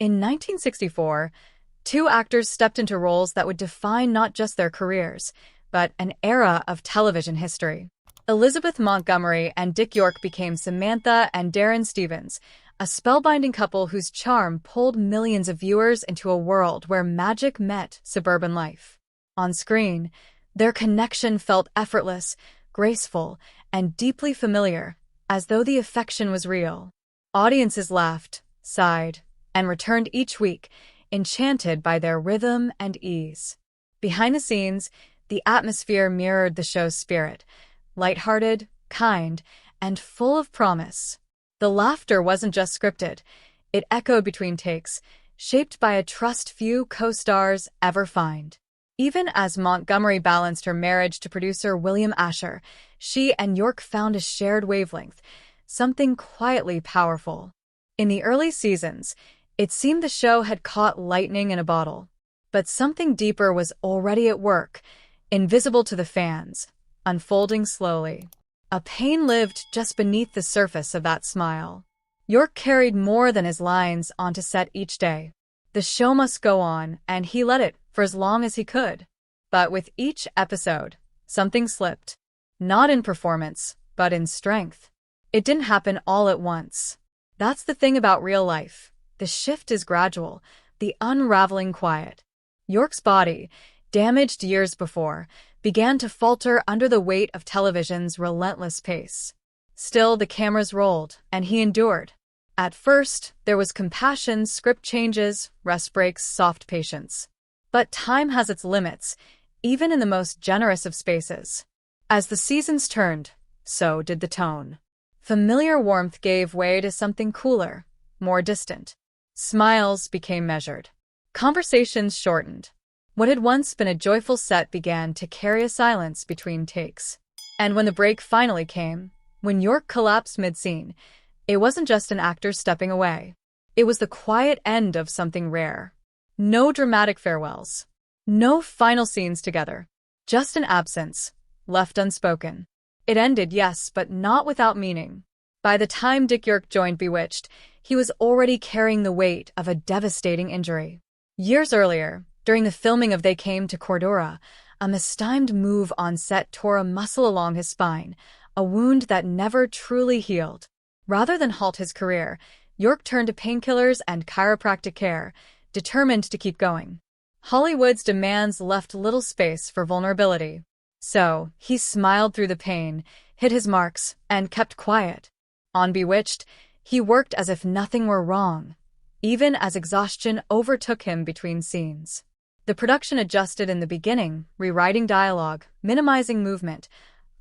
In 1964, two actors stepped into roles that would define not just their careers, but an era of television history. Elizabeth Montgomery and Dick York became Samantha and Darren Stevens, a spellbinding couple whose charm pulled millions of viewers into a world where magic met suburban life. On screen, their connection felt effortless, graceful, and deeply familiar, as though the affection was real. Audiences laughed, sighed, and returned each week, enchanted by their rhythm and ease. Behind the scenes, the atmosphere mirrored the show's spirit, lighthearted, kind, and full of promise. The laughter wasn't just scripted, it echoed between takes, shaped by a trust few co-stars ever find. Even as Montgomery balanced her marriage to producer William Asher, she and York found a shared wavelength, something quietly powerful. In the early seasons, it seemed the show had caught lightning in a bottle. But something deeper was already at work, invisible to the fans, unfolding slowly. A pain lived just beneath the surface of that smile. York carried more than his lines onto set each day. The show must go on, and he let it for as long as he could. But with each episode, something slipped. Not in performance, but in strength. It didn't happen all at once. That's the thing about real life. The shift is gradual, the unraveling quiet. York's body, damaged years before, began to falter under the weight of television's relentless pace. Still, the cameras rolled, and he endured. At first, there was compassion, script changes, rest breaks, soft patience. But time has its limits, even in the most generous of spaces. As the seasons turned, so did the tone. Familiar warmth gave way to something cooler, more distant. Smiles became measured. Conversations shortened. What had once been a joyful set began to carry a silence between takes. And when the break finally came, when York collapsed mid-scene, it wasn't just an actor stepping away. It was the quiet end of something rare. No dramatic farewells. No final scenes together. Just an absence, left unspoken. It ended, yes, but not without meaning. By the time Dick York joined Bewitched, he was already carrying the weight of a devastating injury. Years earlier, during the filming of They Came to Cordura, a mistimed move on set tore a muscle along his spine, a wound that never truly healed. Rather than halt his career, York turned to painkillers and chiropractic care, determined to keep going. Hollywood's demands left little space for vulnerability. So, he smiled through the pain, hid his marks, and kept quiet. On Bewitched, he worked as if nothing were wrong, even as exhaustion overtook him between scenes. The production adjusted in the beginning, rewriting dialogue, minimizing movement,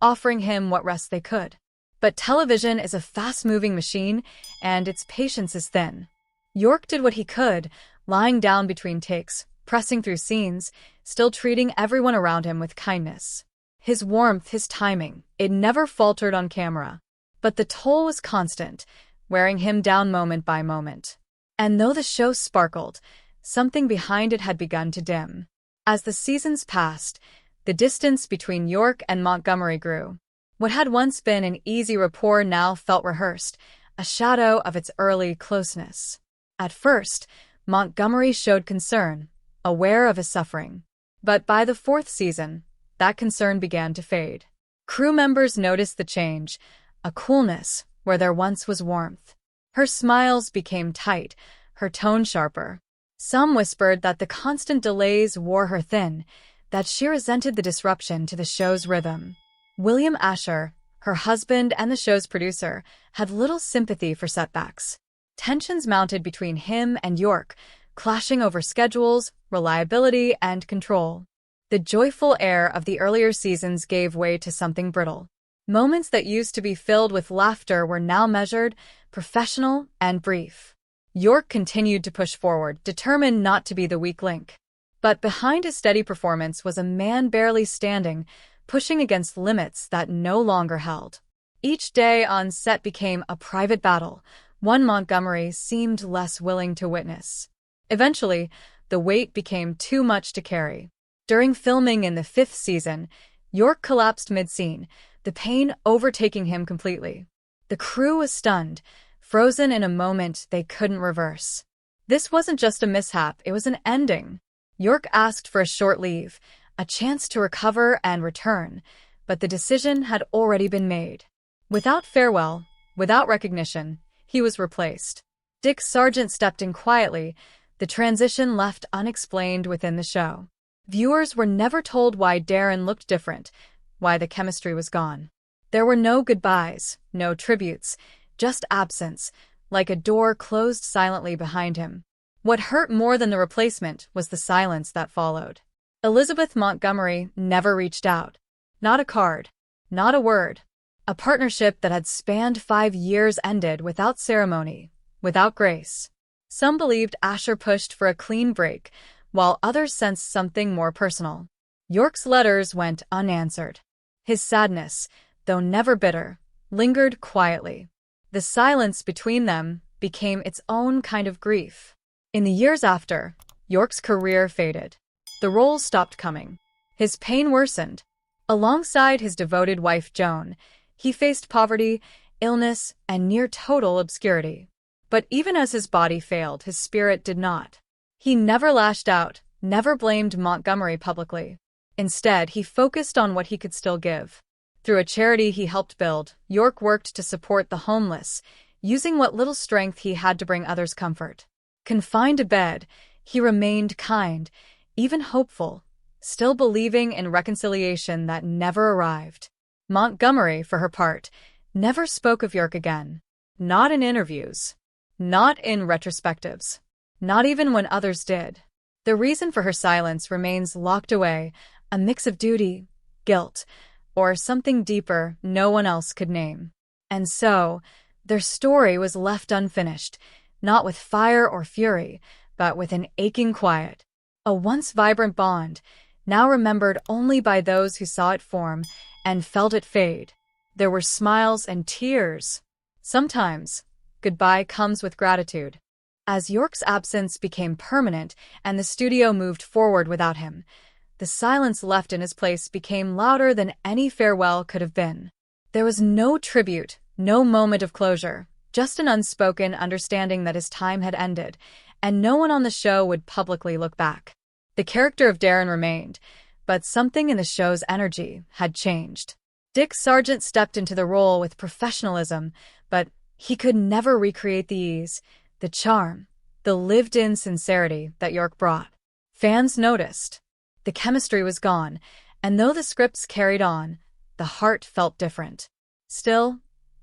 offering him what rest they could. But television is a fast-moving machine, and its patience is thin. York did what he could, lying down between takes, pressing through scenes, still treating everyone around him with kindness. His warmth, his timing, it never faltered on camera. But the toll was constant, wearing him down moment by moment. And though the show sparkled, something behind it had begun to dim. As the seasons passed, the distance between York and Montgomery grew. What had once been an easy rapport now felt rehearsed, a shadow of its early closeness. At first, Montgomery showed concern, aware of his suffering. But by the fourth season, that concern began to fade. Crew members noticed the change, a coolness where there once was warmth. Her smiles became tight, her tone sharper. Some whispered that the constant delays wore her thin, that she resented the disruption to the show's rhythm. William Asher, her husband and the show's producer, had little sympathy for setbacks. Tensions mounted between him and York, clashing over schedules, reliability, and control. The joyful air of the earlier seasons gave way to something brittle. Moments that used to be filled with laughter were now measured, professional, and brief. York continued to push forward, determined not to be the weak link. But behind his steady performance was a man barely standing, pushing against limits that no longer held. Each day on set became a private battle, one Montgomery seemed less willing to witness. Eventually, the weight became too much to carry. During filming in the fifth season, York collapsed mid-scene, the pain overtaking him completely. The crew was stunned, frozen in a moment they couldn't reverse. This wasn't just a mishap, it was an ending. York asked for a short leave, a chance to recover and return, but the decision had already been made. Without farewell, without recognition, he was replaced. Dick Sargent stepped in quietly, the transition left unexplained within the show. Viewers were never told why Darren looked different, why the chemistry was gone. There were no goodbyes, no tributes, just absence, like a door closed silently behind him. What hurt more than the replacement was the silence that followed. Elizabeth Montgomery never reached out. Not a card, not a word. A partnership that had spanned 5 years ended without ceremony, without grace. Some believed Asher pushed for a clean break, while others sensed something more personal. York's letters went unanswered. His sadness, though never bitter, lingered quietly. The silence between them became its own kind of grief. In the years after, York's career faded. The roles stopped coming. His pain worsened. Alongside his devoted wife Joan, he faced poverty, illness, and near total obscurity. But even as his body failed, his spirit did not. He never lashed out, never blamed Montgomery publicly. Instead, he focused on what he could still give. Through a charity he helped build, York worked to support the homeless, using what little strength he had to bring others comfort. Confined to bed, he remained kind, even hopeful, still believing in reconciliation that never arrived. Montgomery, for her part, never spoke of York again. Not in interviews. Not in retrospectives. Not even when others did. The reason for her silence remains locked away, a mix of duty, guilt, or something deeper no one else could name. And so, their story was left unfinished, not with fire or fury, but with an aching quiet. A once vibrant bond, now remembered only by those who saw it form and felt it fade. There were smiles and tears. Sometimes, goodbye comes with gratitude. As York's absence became permanent and the studio moved forward without him, the silence left in his place became louder than any farewell could have been. There was no tribute, no moment of closure, just an unspoken understanding that his time had ended, and no one on the show would publicly look back. The character of Darren remained, but something in the show's energy had changed. Dick Sargent stepped into the role with professionalism, but he could never recreate the ease, the charm, the lived-in sincerity that York brought. Fans noticed. The chemistry was gone, and though the scripts carried on, the heart felt different. Still,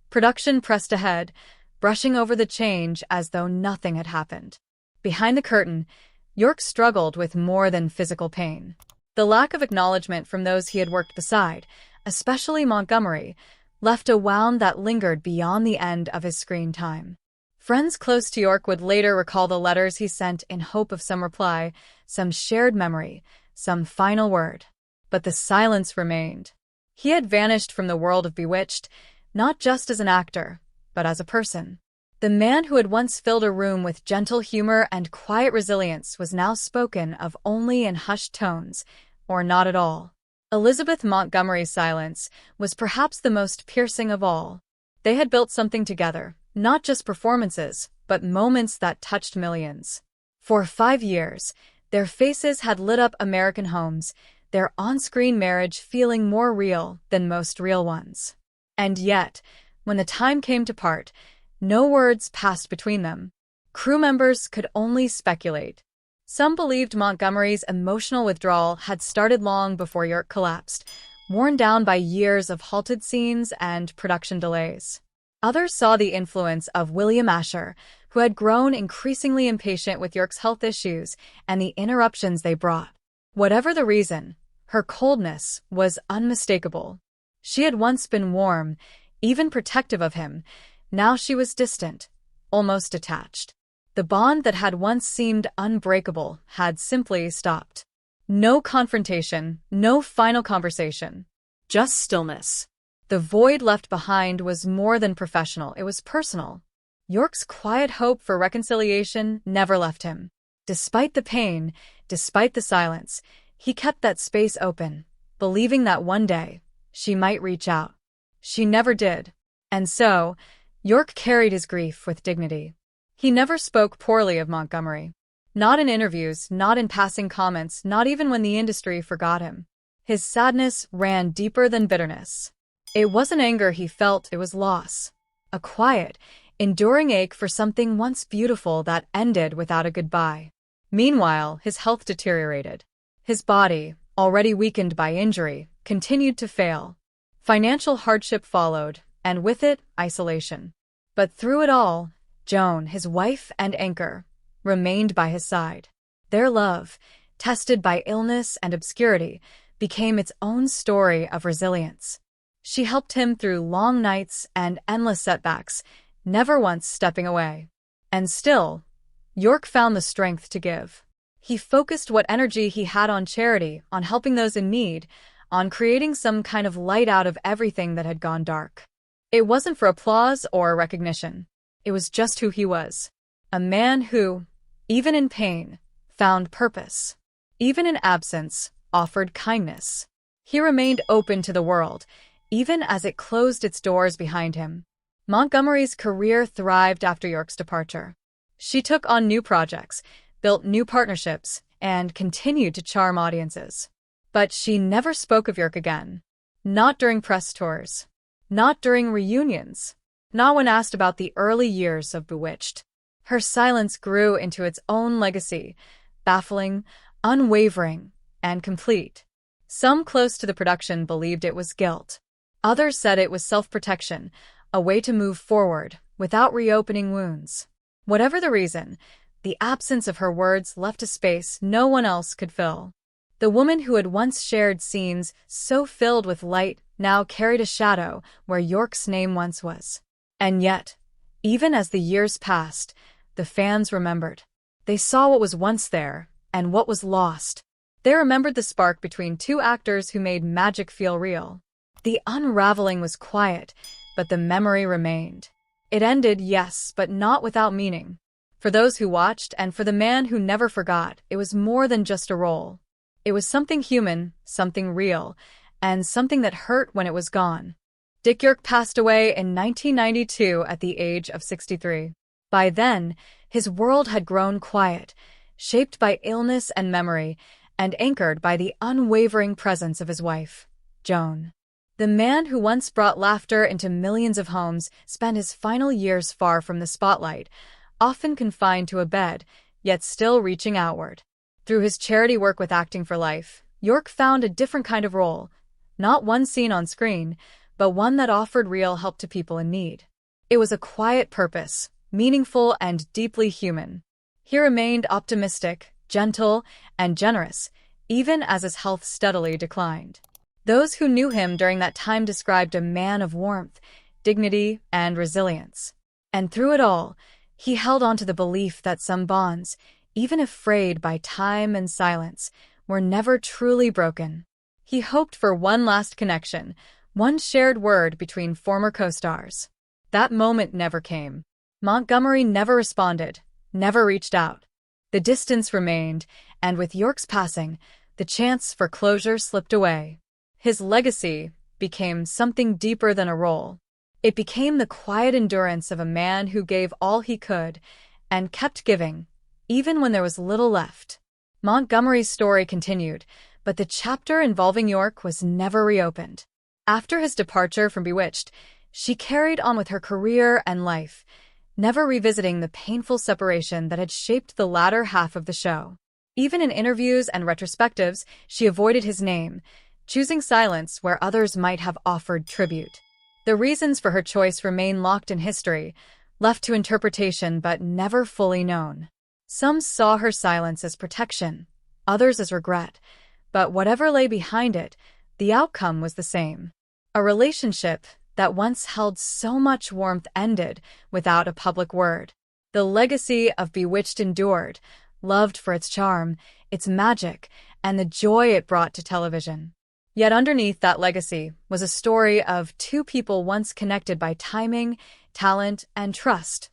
production pressed ahead, brushing over the change as though nothing had happened. Behind the curtain, York struggled with more than physical pain. The lack of acknowledgement from those he had worked beside, especially Montgomery, left a wound that lingered beyond the end of his screen time. Friends close to York would later recall the letters he sent in hope of some reply, some shared memory, some final word. But the silence remained. He had vanished from the world of Bewitched, not just as an actor, but as a person. The man who had once filled a room with gentle humor and quiet resilience was now spoken of only in hushed tones, or not at all. Elizabeth Montgomery's silence was perhaps the most piercing of all. They had built something together, not just performances, but moments that touched millions. For 5 years, their faces had lit up American homes, their on-screen marriage feeling more real than most real ones. And yet, when the time came to part, no words passed between them. Crew members could only speculate. Some believed Montgomery's emotional withdrawal had started long before York collapsed, worn down by years of halted scenes and production delays. Others saw the influence of William Asher, who had grown increasingly impatient with York's health issues and the interruptions they brought. Whatever the reason, her coldness was unmistakable. She had once been warm, even protective of him. Now she was distant, almost detached. The bond that had once seemed unbreakable had simply stopped. No confrontation, no final conversation. Just stillness. The void left behind was more than professional, it was personal. York's quiet hope for reconciliation never left him. Despite the pain, despite the silence, he kept that space open, believing that one day, she might reach out. She never did. And so, York carried his grief with dignity. He never spoke poorly of Montgomery. Not in interviews, not in passing comments, not even when the industry forgot him. His sadness ran deeper than bitterness. It wasn't anger he felt, it was loss. A quiet, enduring ache for something once beautiful that ended without a goodbye. Meanwhile, his health deteriorated. His body, already weakened by injury, continued to fail. Financial hardship followed, and with it, isolation. But through it all, Joan, his wife and anchor, remained by his side. Their love, tested by illness and obscurity, became its own story of resilience. She helped him through long nights and endless setbacks, never once stepping away. And still, York found the strength to give. He focused what energy he had on charity, on helping those in need, on creating some kind of light out of everything that had gone dark. It wasn't for applause or recognition. It was just who he was. A man who, even in pain, found purpose. Even in absence, offered kindness. He remained open to the world, even as it closed its doors behind him. Montgomery's career thrived after York's departure. She took on new projects, built new partnerships, and continued to charm audiences. But she never spoke of York again. Not during press tours. Not during reunions. Not when asked about the early years of Bewitched. Her silence grew into its own legacy, baffling, unwavering, and complete. Some close to the production believed it was guilt. Others said it was self-protection, a way to move forward without reopening wounds. Whatever the reason, the absence of her words left a space no one else could fill. The woman who had once shared scenes so filled with light now carried a shadow where York's name once was. And yet, even as the years passed, the fans remembered. They saw what was once there and what was lost. They remembered the spark between two actors who made magic feel real. The unraveling was quiet, but the memory remained. It ended, yes, but not without meaning. For those who watched and for the man who never forgot, it was more than just a role. It was something human, something real, and something that hurt when it was gone. Dick York passed away in 1992 at the age of 63. By then, his world had grown quiet, shaped by illness and memory, and anchored by the unwavering presence of his wife, Joan. The man who once brought laughter into millions of homes spent his final years far from the spotlight, often confined to a bed, yet still reaching outward. Through his charity work with Acting for Life, York found a different kind of role, not one seen on screen, but one that offered real help to people in need. It was a quiet purpose, meaningful and deeply human. He remained optimistic, gentle, and generous, even as his health steadily declined. Those who knew him during that time described a man of warmth, dignity, and resilience. And through it all, he held on to the belief that some bonds, even if frayed by time and silence, were never truly broken. He hoped for one last connection, one shared word between former co-stars. That moment never came. Montgomery never responded, never reached out. The distance remained, and with York's passing, the chance for closure slipped away. His legacy became something deeper than a role. It became the quiet endurance of a man who gave all he could and kept giving, even when there was little left. Montgomery's story continued, but the chapter involving York was never reopened. After his departure from Bewitched, she carried on with her career and life, never revisiting the painful separation that had shaped the latter half of the show. Even in interviews and retrospectives, she avoided his name, choosing silence where others might have offered tribute. The reasons for her choice remain locked in history, left to interpretation but never fully known. Some saw her silence as protection, others as regret, but whatever lay behind it, the outcome was the same. A relationship that once held so much warmth ended without a public word. The legacy of Bewitched endured, loved for its charm, its magic, and the joy it brought to television. Yet underneath that legacy was a story of two people once connected by timing, talent, and trust,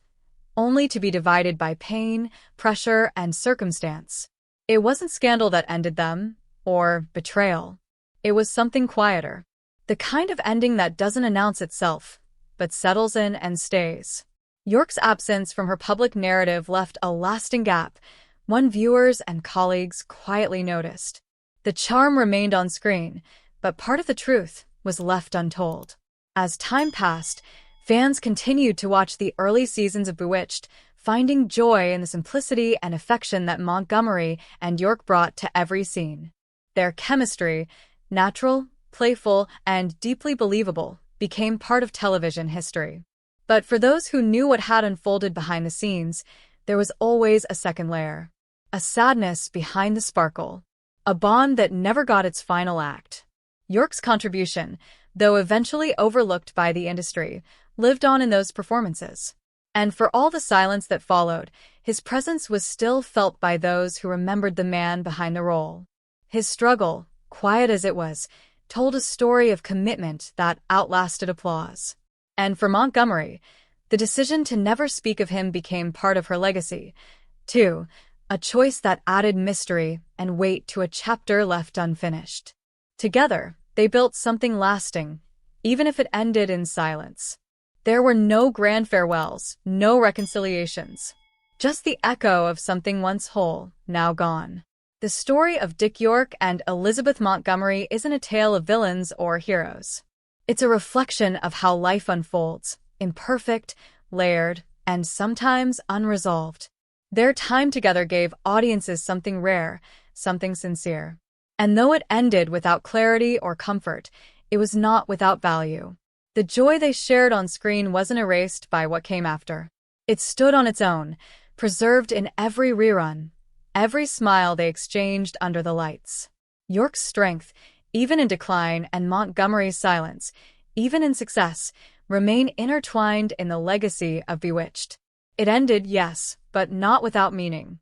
only to be divided by pain, pressure, and circumstance. It wasn't scandal that ended them, or betrayal. It was something quieter. The kind of ending that doesn't announce itself, but settles in and stays. York's absence from her public narrative left a lasting gap, one viewers and colleagues quietly noticed. The charm remained on screen, but part of the truth was left untold. As time passed, fans continued to watch the early seasons of Bewitched, finding joy in the simplicity and affection that Montgomery and York brought to every scene. Their chemistry, natural, playful, and deeply believable, became part of television history. But for those who knew what had unfolded behind the scenes, there was always a second layer. A sadness behind the sparkle. A bond that never got its final act. York's contribution, though eventually overlooked by the industry, lived on in those performances. And for all the silence that followed, his presence was still felt by those who remembered the man behind the role. His struggle, quiet as it was, told a story of commitment that outlasted applause. And for Montgomery, the decision to never speak of him became part of her legacy, too, a choice that added mystery and weight to a chapter left unfinished. Together, they built something lasting, even if it ended in silence. There were no grand farewells, no reconciliations. Just the echo of something once whole, now gone. The story of Dick York and Elizabeth Montgomery isn't a tale of villains or heroes. It's a reflection of how life unfolds, imperfect, layered, and sometimes unresolved. Their time together gave audiences something rare, something sincere. And though it ended without clarity or comfort, it was not without value. The joy they shared on screen wasn't erased by what came after. It stood on its own, preserved in every rerun, every smile they exchanged under the lights. York's strength, even in decline, and Montgomery's silence, even in success, remain intertwined in the legacy of Bewitched. It ended, yes, but not without meaning.